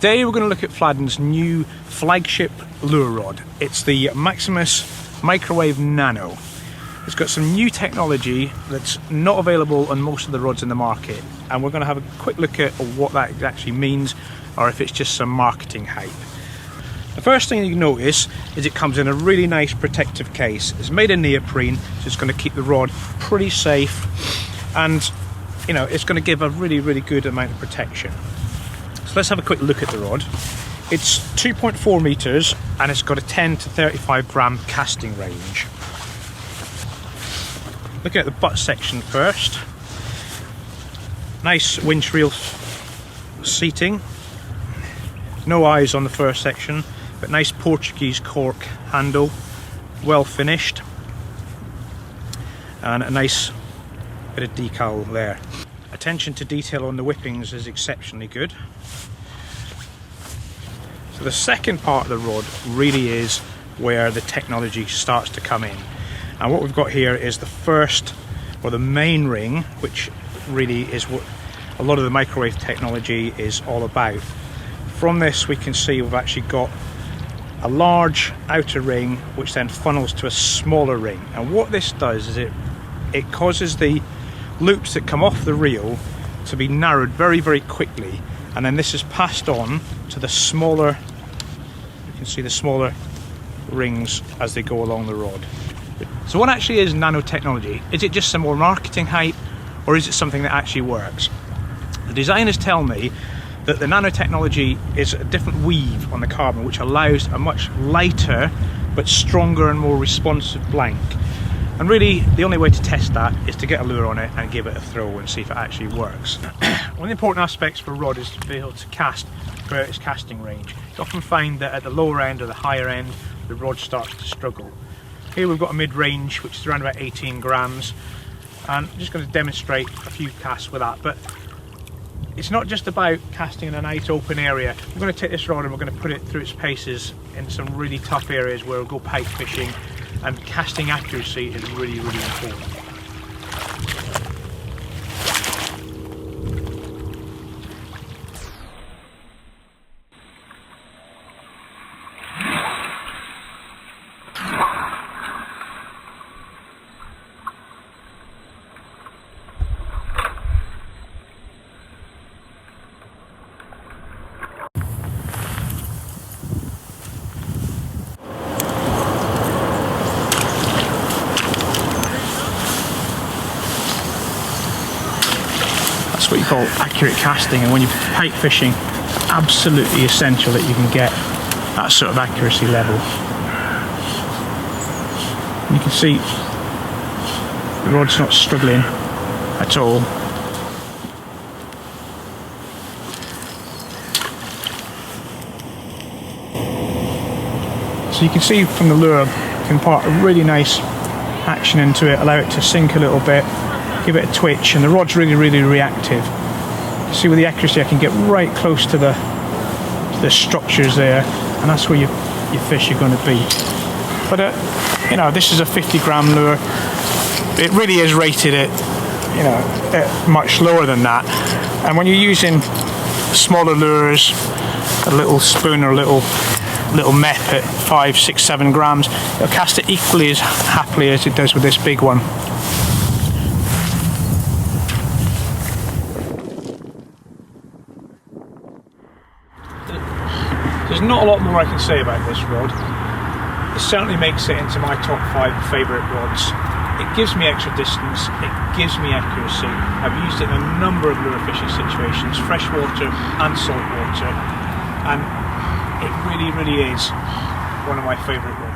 Today we're going to look at Fladden's new flagship lure rod. It's the Maxximus Microwave Nano. It's got some new technology that's not available on most of the rods in the market, and we're going to have a quick look at what that actually means, or if it's just some marketing hype. The first thing you notice is it comes in a really nice protective case. It's made of neoprene, so it's going to keep the rod pretty safe, and you know, it's going to give a really good amount of protection. So let's have a quick look at the rod. It's 2.4 meters and it's got a 10 to 35 gram casting range. Looking at the butt section first. Nice winch reel seating. No eyes on the first section, but nice Portuguese cork handle, well finished, and a nice bit of decal there. Attention to detail on the whippings is exceptionally good. So the second part of the rod really is where the technology starts to come in. And what we've got here is the first, or the main ring, which really is what a lot of the microwave technology is all about. From this we can see we've actually got a large outer ring which then funnels to a smaller ring. And what this does is it causes the loops that come off the reel to be narrowed very quickly, and then this is passed on to the smaller, you can see the smaller rings as they go along the rod. So what actually is nanotechnology? Is it just some more marketing hype, or is it something that actually works? The designers tell me that the nanotechnology is a different weave on the carbon which allows a much lighter but stronger and more responsive blank. And really, the only way to test that is to get a lure on it and give it a throw and see if it actually works. One of the important aspects for a rod is to be able to cast throughout its casting range. You often find that at the lower end or the higher end, the rod starts to struggle. Here we've got a mid-range, which is around about 18 grams. And I'm just going to demonstrate a few casts with that. But it's not just about casting in a nice open area. We're going to take this rod and we're going to put it through its paces in some really tough areas where we'll go pike fishing, and casting accuracy is really important. That's what you call accurate casting, and when you're pike fishing, absolutely essential that you can get that sort of accuracy level. And you can see the rod's not struggling at all. So you can see from the lure, you can impart a really nice action into it, allow it to sink a little bit, give it a twitch, and the rod's really reactive. You see with the accuracy I can get right close to the structures there, and that's where your fish are going to be. But you know, this is a 50 gram lure. It really is rated at, you know, at much lower than that. And when you're using smaller lures, a little spoon or a little mep at 5, 6, 7 grams, it'll cast it equally as happily as it does with this big one. There's not a lot more I can say about this rod. It certainly makes it into my top 5 favourite rods. It gives me extra distance, it gives me accuracy. I've used it in a number of lure fishing situations, freshwater and saltwater, and it really is one of my favourite rods.